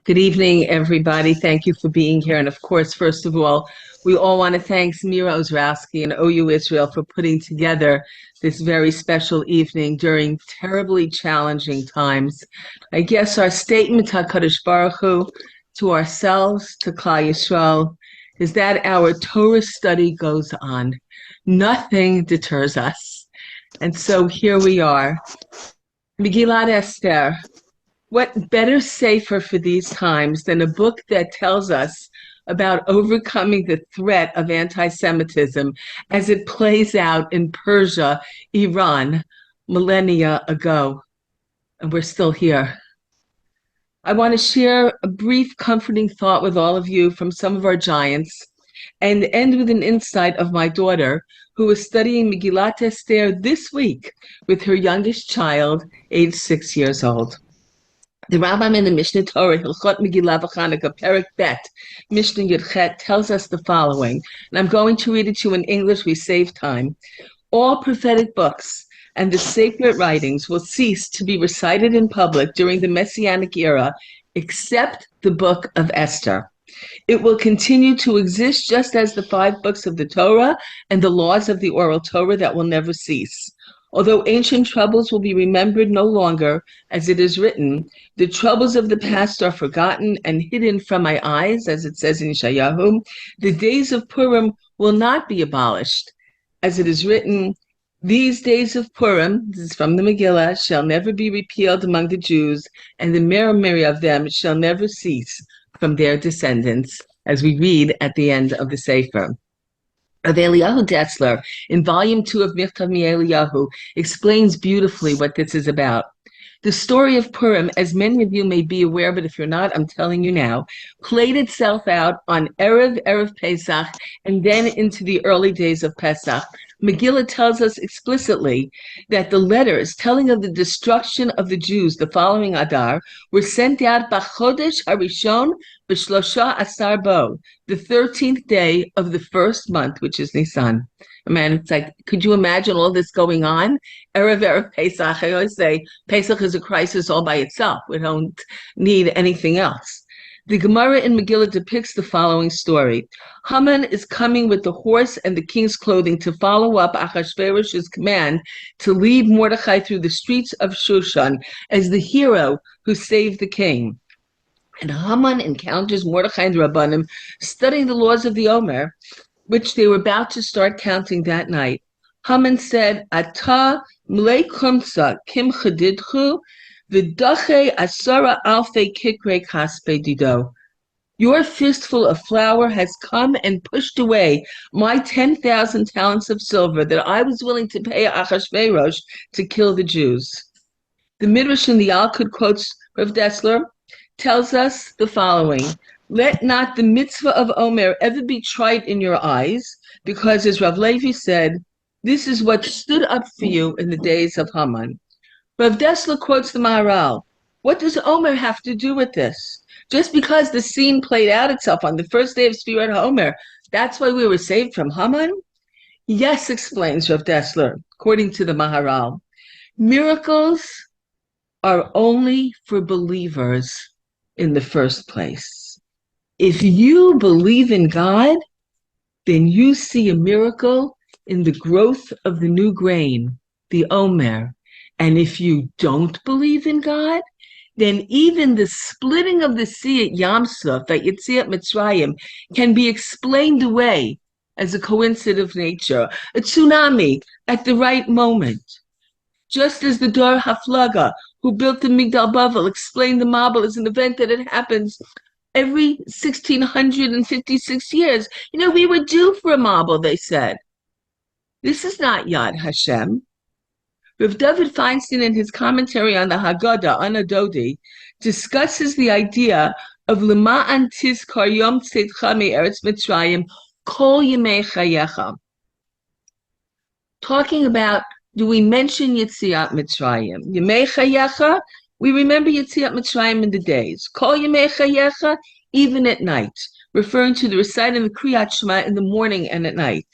Good evening, everybody. Thank you for being here. And of course, first of all, we all want to thank Mira Ozrowski and OUisrael for putting together this very special evening during terribly challenging times. I guess our statement, HaKadosh Baruch Hu, to ourselves, to Klal Yisrael, is that our Torah study goes on. Nothing deters us. And so here we are. Megilat Esther. What better safer for these times than a book that tells us about overcoming the threat of anti-Semitism as it plays out in Persia, Iran, millennia ago. And we're still here. I want to share a brief, comforting thought with all of you from some of our giants and end with an insight of my daughter, who is studying Megilat Esther this week with her youngest child, age 6 years old. The Rambam in the Mishnah Torah, Hilchot Megillah V'Chanukah, Perek Bet, Mishnah Yudchet, tells us the following, and I'm going to read it to you in English, we save time. All prophetic books and the sacred writings will cease to be recited in public during the Messianic era, except the book of Esther. It will continue to exist just as the 5 books of the Torah and the laws of the oral Torah that will never cease. Although ancient troubles will be remembered no longer, as it is written, the troubles of the past are forgotten and hidden from my eyes, as it says in Yeshayahu. The days of Purim will not be abolished, as it is written, these days of Purim, this is from the Megillah, shall never be repealed among the Jews, and the memory of them shall never cease from their descendants, as we read at the end of the Sefer. Of Eliyahu Detzler, in Volume 2 of Michtav Eliyahu, explains beautifully what this is about. The story of Purim, as many of you may be aware, but if you're not, I'm telling you now, played itself out on Erev Pesach, and then into the early days of Pesach. Megillah tells us explicitly that the letters telling of the destruction of the Jews the following Adar were sent out B'chodesh Harishon B'shlosha Asar Bo, the 13th day of the first month, which is Nisan. Man, it's like, could you imagine all this going on? Erev Pesach, I always say, Pesach is a crisis all by itself. We don't need anything else. The Gemara in Megillah depicts the following story. Haman is coming with the horse and the king's clothing to follow up Achashverosh's command to lead Mordechai through the streets of Shushan as the hero who saved the king. And Haman encounters Mordechai and the Rabbanim studying the laws of the Omer, which they were about to start counting that night. Haman said, Ata mlei kumsa kim chadidchu v'dache asara alfei kikre kaspe dido. Your fistful of flour has come and pushed away my 10,000 talents of silver that I was willing to pay Achashverosh to kill the Jews. The Midrash in the Yalkut quotes Rav Detzler, tells us the following. Let not the mitzvah of Omer ever be trite in your eyes, because as Rav Levi said, this is what stood up for you in the days of Haman. Rav Detzler quotes the Maharal. What does Omer have to do with this? Just because the scene played out itself on the first day of Sfirat HaOmer, that's why we were saved from Haman? Yes, explains Rav Detzler, according to the Maharal. Miracles are only for believers in the first place. If you believe in God, then you see a miracle in the growth of the new grain, the Omer. And if you don't believe in God, then even the splitting of the sea at Yam Suf, at Yetziat Mitzrayim, can be explained away as a coincidence of nature, a tsunami at the right moment. Just as the Dor Haflaga, who built the Migdal Bavel, explained the Mabel as an event that it happens every 1,656 years. You know, we were due for a Mabel, they said. This is not Yad Hashem. Rav David Feinstein, in his commentary on the Haggadah, Anadodi, discusses the idea of L'ma'an tizkar yom tzedcha me'eretz Mitzrayim kol yemei chayecha. Talking about, do we mention Yetziat Mitzrayim? Yemei chayecha, we remember Yetziat Mitzrayim in the days. Kol yemei chayecha, even at night, referring to the reciting of the Kriyat Shema in the morning and at night.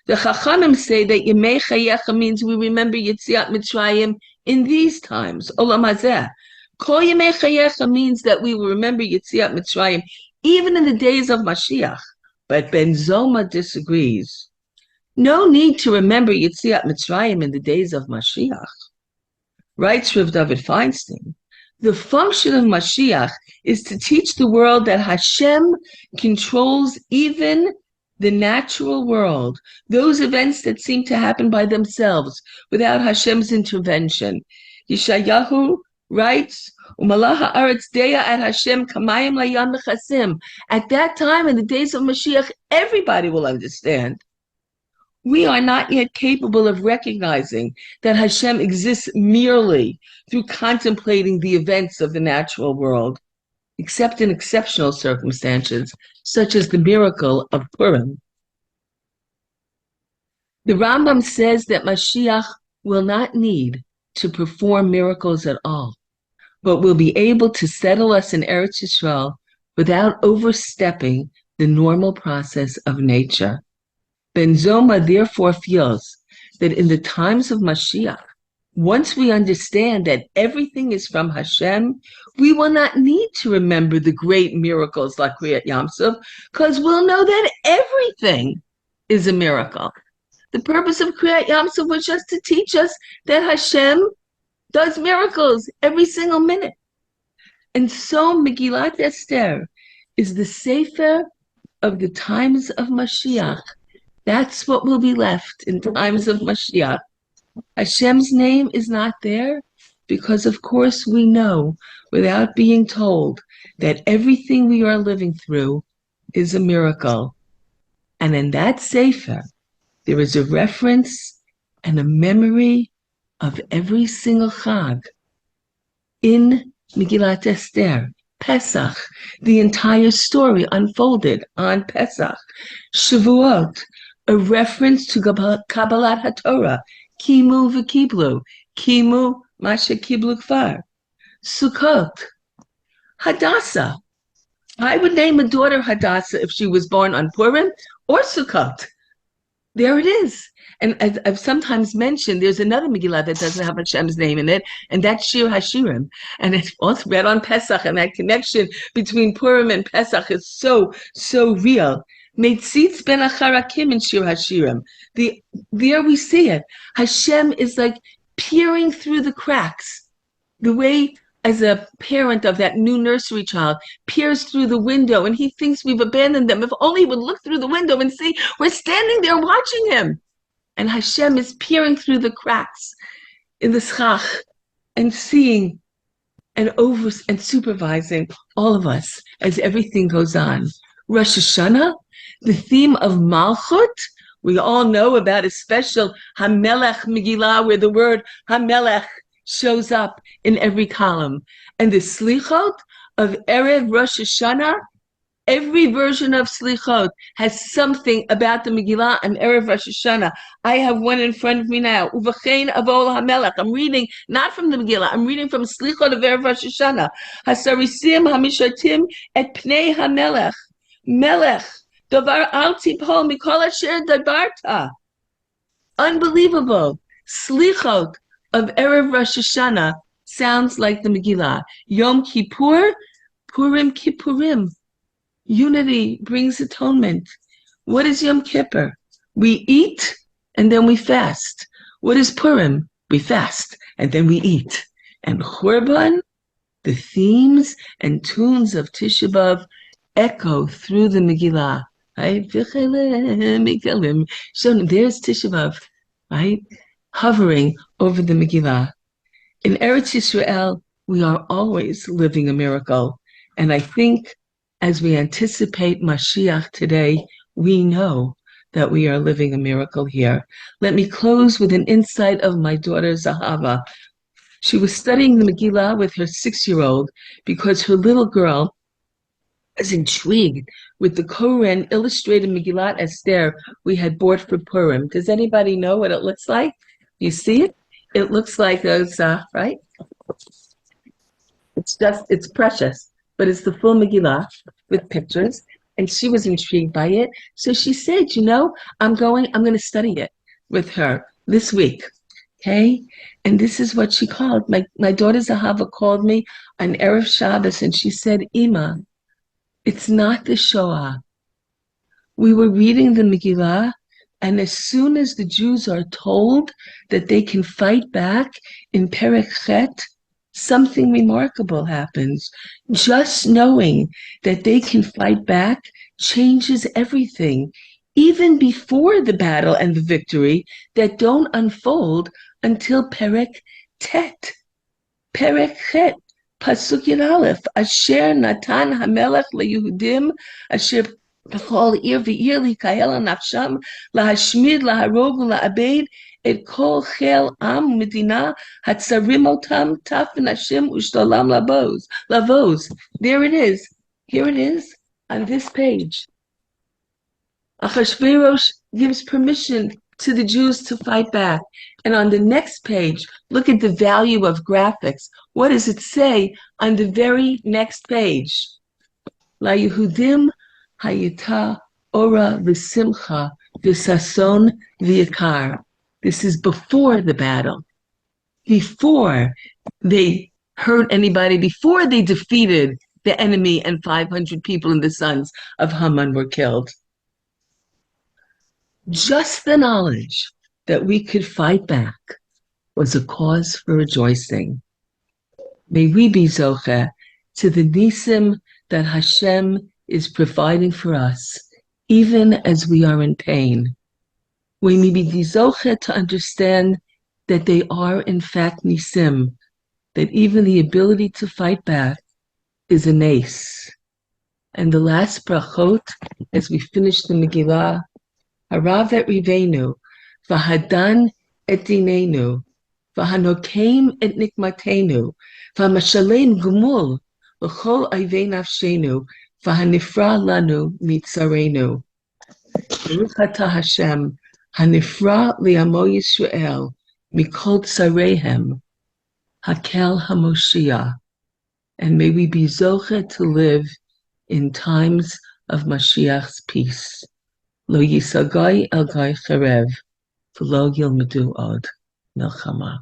The Chachamim say that Yemei chayecha means we remember Yetziat Mitzrayim in these times, Olam Hazeh. Kol Yemei Chayecha means that we will remember Yetziat Mitzrayim even in the days of Mashiach. But Ben Zoma disagrees. No need to remember Yetziat Mitzrayim in the days of Mashiach. Writes Rav David Feinstein, the function of Mashiach is to teach the world that Hashem controls even the natural world, those events that seem to happen by themselves without Hashem's intervention. Yeshayahu writes, Umalach haaretz deya at Hashem kamayim layam mechasim. At that time, in the days of Mashiach, everybody will understand. We are not yet capable of recognizing that Hashem exists merely through contemplating the events of the natural world, except in exceptional circumstances, such as the miracle of Purim. The Rambam says that Mashiach will not need to perform miracles at all, but will be able to settle us in Eretz Yisrael without overstepping the normal process of nature. Ben Zoma therefore feels that in the times of Mashiach, once we understand that everything is from Hashem, we will not need to remember the great miracles like Kriyat Yamsuf, because we'll know that everything is a miracle. The purpose of Kriyat Yamsuf was just to teach us that Hashem does miracles every single minute. And so Megilat Esther is the Sefer of the times of Mashiach. That's what will be left in times of Mashiach. Hashem's name is not there because, of course, we know without being told that everything we are living through is a miracle. And in that Sefer, there is a reference and a memory of every single Chag. In Megilat Esther, Pesach, the entire story unfolded on Pesach. Shavuot, a reference to Kabbalat HaTorah, Kimu v'Kiblu, Kimu Masha Kiblu Kfar. Sukkot, Hadassah. I would name a daughter Hadassah if she was born on Purim or Sukkot. There it is. And as I've sometimes mentioned, there's another Megillah that doesn't have Hashem's name in it, and that's SHIUR HaShirim. And it's also read on Pesach, and that connection between Purim and Pesach is so, so real. Meitzitz ben Acharakim in SHIUR HaShirim. There we see it. Hashem is like peering through the cracks. The way as a parent of that new nursery child peers through the window and he thinks we've abandoned them. If only he would look through the window and see we're standing there watching him. And Hashem is peering through the cracks in the schach and seeing and supervising all of us as everything goes on. Rosh Hashanah, the theme of Malchut, we all know about a special Hamelech Megillah where the word Hamelech shows up in every column. And the Slichot of Erev Rosh Hashanah, every version of Slichot has something about the Megillah and Erev Rosh Hashanah. I have one in front of me now. Uvachein Avol HaMelech. I'm reading not from the Megillah. I'm reading from Slichot of Erev Rosh Hashanah. Hasarisim HaMishatim et Pnei HaMelech. Melech. Davar al tipol mikol asher dabarta. Unbelievable. Slichot of Erev Rosh Hashanah sounds like the Megillah. Yom Kippur, Purim Kippurim. Unity brings atonement. What is Yom Kippur? We eat and then we fast. What is Purim? We fast and then we eat. And Churban, the themes and tunes of Tisha B'Av echo through the Megillah. Right? So there's Tisha B'Av, right? Hovering over the Megillah. In Eretz Yisrael, we are always living a miracle. And I think as we anticipate Mashiach today, we know that we are living a miracle here. Let me close with an insight of my daughter Zahava. She was studying the Megillah with her 6-year-old because her little girl was intrigued with the Koren illustrated Megilat Esther we had bought for Purim. Does anybody know what it looks like? You see it? It looks like those, right? It's precious, but it's the full Megillah with pictures. And she was intrigued by it. So she said, I'm going to study it with her this week. Okay? And this is what she called. My daughter Zahava called me on Erev Shabbos and she said, Ima, it's not the Shoah. We were reading the Megillah, and as soon as the Jews are told that they can fight back in Perek Chet, something remarkable happens. Just knowing that they can fight back changes everything, even before the battle and the victory that don't unfold until Perek Tet. Perek Chet, Pasuk Yud Aleph, Asher Natan Hamelech LeYehudim, Asher B'chol Ir V'ir Likayel Nafsham, Lahashmid, Laharog, La'abed, Et Kol Chel Am Medina, Hatzarim Otam, Taf Nashim Ushtolam Lavos. There it is. Here it is on this page. Achashverosh gives permission to the Jews to fight back. And on the next page, look at the value of graphics. What does it say on the very next page? La Yehudim hayita ora v'simcha v'sason v'yakar. This is before the battle, before they hurt anybody, before they defeated the enemy and 500 people and the sons of Haman were killed. Just the knowledge that we could fight back was a cause for rejoicing. May we be zocheh to the nisim that Hashem is providing for us, even as we are in pain. We may be zocheh to understand that they are in fact nisim, that even the ability to fight back is a nace. And the last brachot, as we finish the Megillah, Harav et Rivenu, Vahadan et Dinenu, Vahanokeim et Nikmatenu, Vamashalem Gumul, L'chol Ayvei Nafshenu, Vahanifra Lanu Mitzarenu. Baruch Atah Hashem, Hanifra Li'amo Yisrael, Mikol Tzarehem, Hakel HaMoshiach. And may we be zocheh to live in times of Mashiach's peace. Lo yisagai el gai charev, v'lo yilmedu od milchama.